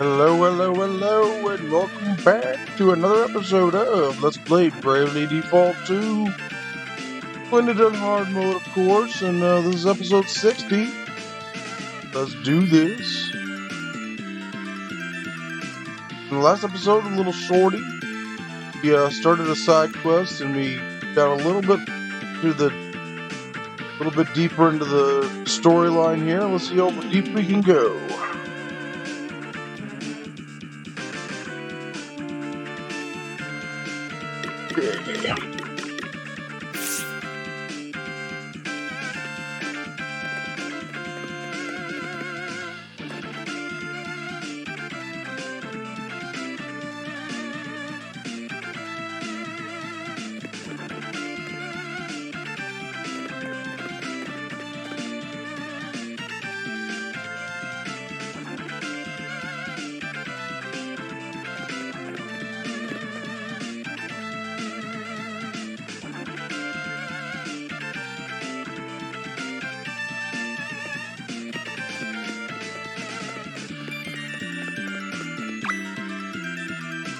Hello, hello, hello, and welcome back to another episode of Let's Play Bravely Default 2. Blended on hard mode, of course, and this is episode 60. Let's do this. In the last episode, a little shorty. We started a side quest, and we got a little bit deeper into the storyline here. Let's see how deep we can go. Yeah.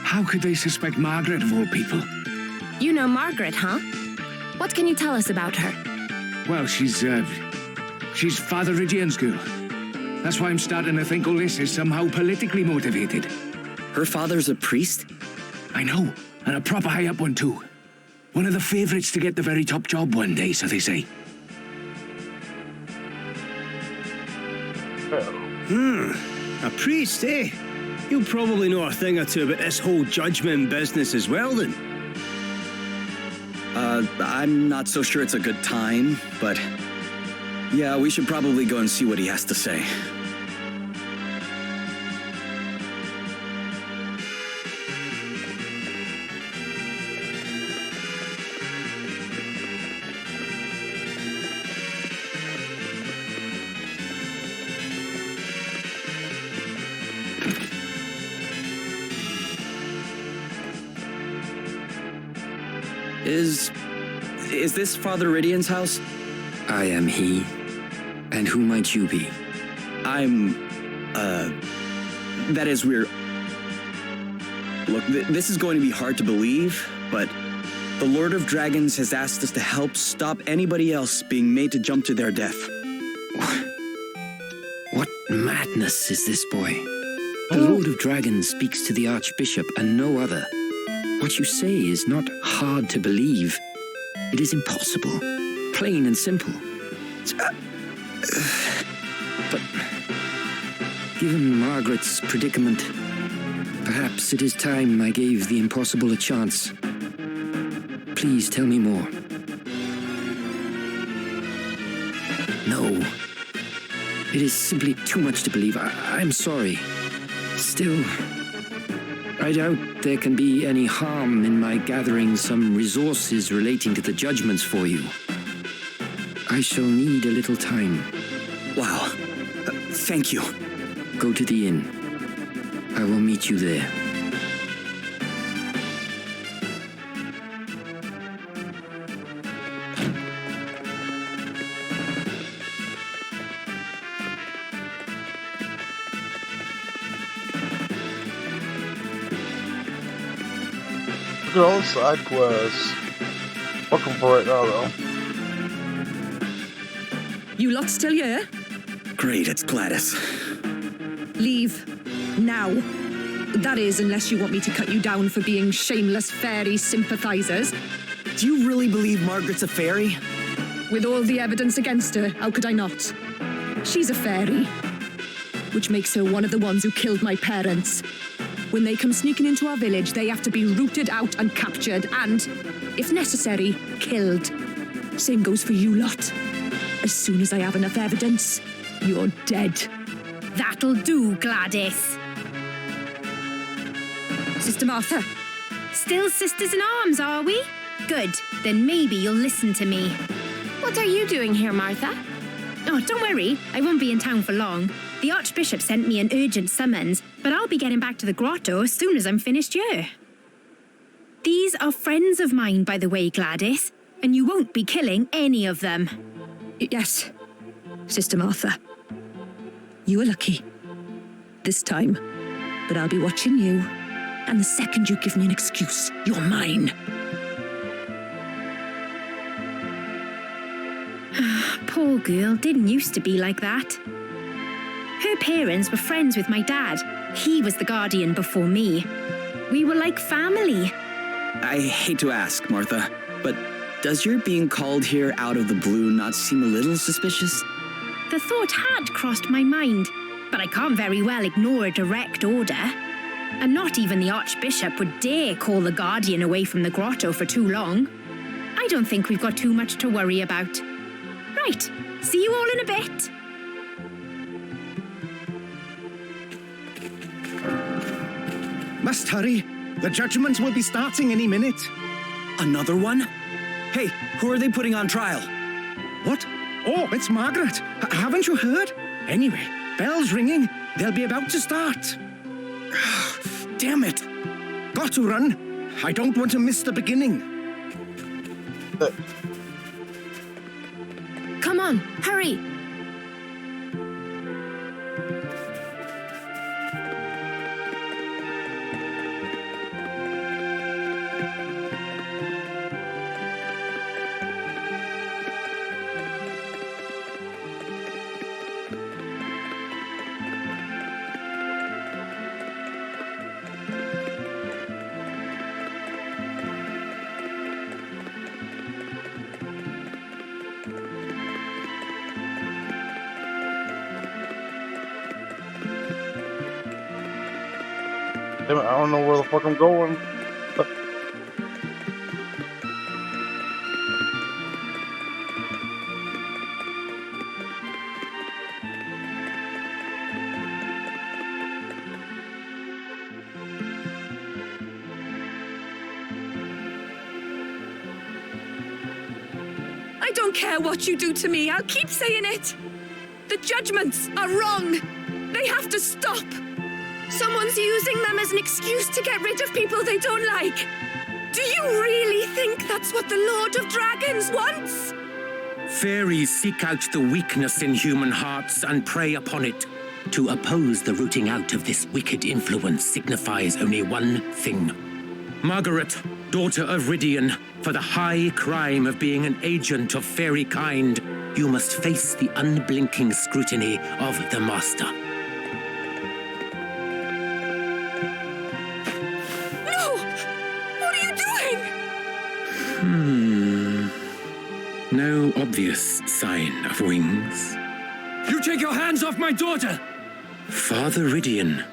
How could they suspect Margaret of all people? You know Margaret, huh? What can you tell us about her? Well, she's Father Ridian's girl. That's why I'm starting to think all this is somehow politically motivated. Her father's a priest? I know, and a proper high-up one too. One of the favorites to get the very top job one day, so they say. A priest, eh? You probably know a thing or two about this whole judgment business as well, then. I'm not so sure it's a good time, but... yeah, we should probably go and see what he has to say. Is this Father Ridian's house? I am he. And who might you be? That is, we're... Look, this is going to be hard to believe, but the Lord of Dragons has asked us to help stop anybody else being made to jump to their death. What madness is this, boy? The Lord of Dragons speaks to the Archbishop and no other. What you say is not hard to believe. It is impossible. Plain and simple. But given Margaret's predicament, perhaps it is time I gave the impossible a chance. Please tell me more. No. It is simply too much to believe. I'm sorry. Still, I doubt there can be any harm in my gathering some resources relating to the judgments for you. I shall need a little time. Wow. Thank you. Go to the inn. I will meet you there. Look at all the side quests. Looking for it now, though. You lot still here? Great, it's Gladys. Leave. Now. That is, unless you want me to cut you down for being shameless fairy sympathizers. Do you really believe Margaret's a fairy? With all the evidence against her, how could I not? She's a fairy. Which makes her one of the ones who killed my parents. When they come sneaking into our village, they have to be rooted out and captured and, if necessary, killed. Same goes for you lot. As soon as I have enough evidence, you're dead. That'll do, Gladys. Sister Martha, Still sisters in arms, are we? Good, then maybe you'll listen to me. What are you doing here, Martha? Oh, don't worry, I won't be in town for long. The Archbishop sent me an urgent summons, but I'll be getting back to the grotto as soon as I'm finished here. These are friends of mine, by the way, Gladys, and you won't be killing any of them. Yes, Sister Martha. You were lucky. This time. But I'll be watching you. And the second you give me an excuse, you're mine. Poor girl didn't used to be like that. Her parents were friends with my dad. He was the guardian before me. We were like family. I hate to ask, Martha, but does your being called here out of the blue not seem a little suspicious? The thought had crossed my mind, but I can't very well ignore a direct order. And not even the Archbishop would dare call the Guardian away from the grotto for too long. I don't think we've got too much to worry about. Right, see you all in a bit. Must hurry. The judgment will be starting any minute. Another one? Hey, who are they putting on trial? What? Oh, it's Margaret. Haven't you heard? Anyway, bell's ringing. They'll be about to start. Damn it. Got to run. I don't want to miss the beginning. Come on, hurry. Damn it, I don't know where the fuck I'm going. I don't care what you do to me, I'll keep saying it. The judgments are wrong. They have to stop. Someone's using them as an excuse to get rid of people they don't like. Do you really think that's what the Lord of Dragons wants? Fairies seek out the weakness in human hearts and prey upon it. To oppose the rooting out of this wicked influence signifies only one thing. Margaret, daughter of Rydian, for the high crime of being an agent of fairy kind, you must face the unblinking scrutiny of the Master. No! What are you doing? No obvious sign of wings. You take your hands off my daughter! Father Rydian,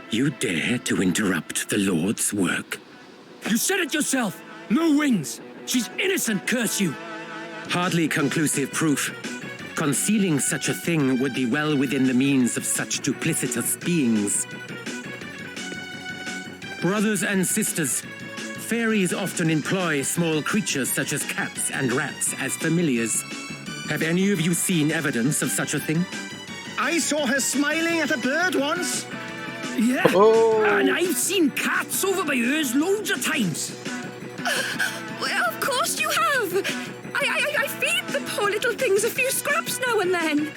you dare to interrupt the Lord's work? You said it yourself! No wings! She's innocent, curse you! Hardly conclusive proof. Concealing such a thing would be well within the means of such duplicitous beings. Brothers and sisters, fairies often employ small creatures such as cats and rats as familiars. Have any of you seen evidence of such a thing? I saw her smiling at a bird once. Yeah, Oh. and I've seen cats over by hers loads of times. Well, of course you have. I feed the poor little things a few scraps now and then.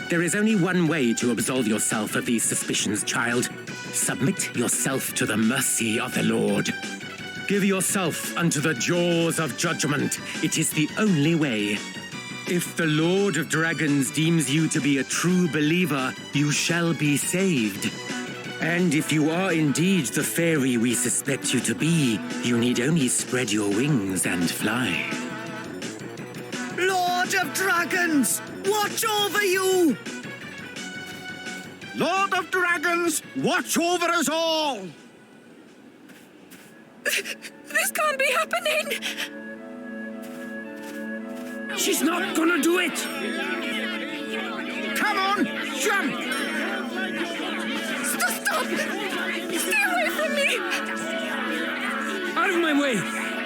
There is only one way to absolve yourself of these suspicions, child. Submit yourself to the mercy of the Lord. Give yourself unto the jaws of judgment. It is the only way. If the Lord of Dragons deems you to be a true believer, you shall be saved. And if you are indeed the fairy we suspect you to be, you need only spread your wings and fly. Lord of Dragons, watch over you! Lord of Dragons, watch over us all! This can't be happening. She's not gonna do it! Come on, jump! Stop! Stay away from me! Out of my way!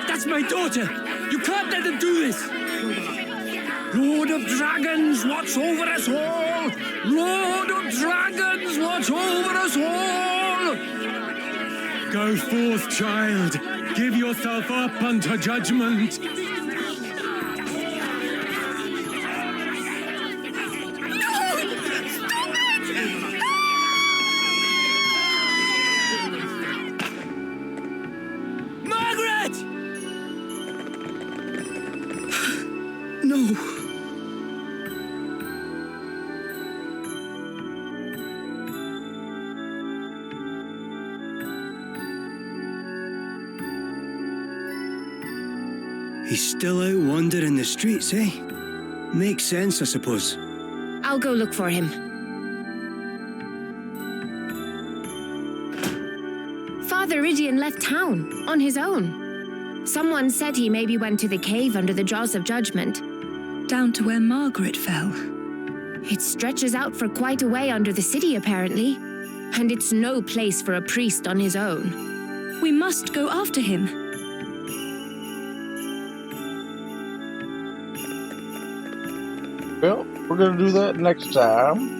That's my daughter! You can't let them do this! Lord of Dragons, watch over us all! Lord of Dragons, watch over us all! Go forth, child. Give yourself up unto judgment. He's still out wandering the streets, eh? Makes sense, I suppose. I'll go look for him. Father Idion left town, on his own. Someone said he maybe went to the cave under the Jaws of Judgment. Down to where Margaret fell. It stretches out for quite a way under the city, apparently. And it's no place for a priest on his own. We must go after him. Well, we're gonna do that next time.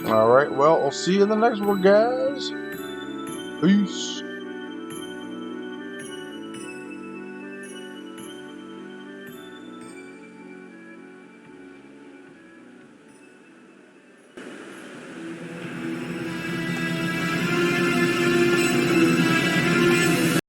Alright, well, I'll see you in the next one, guys. Peace.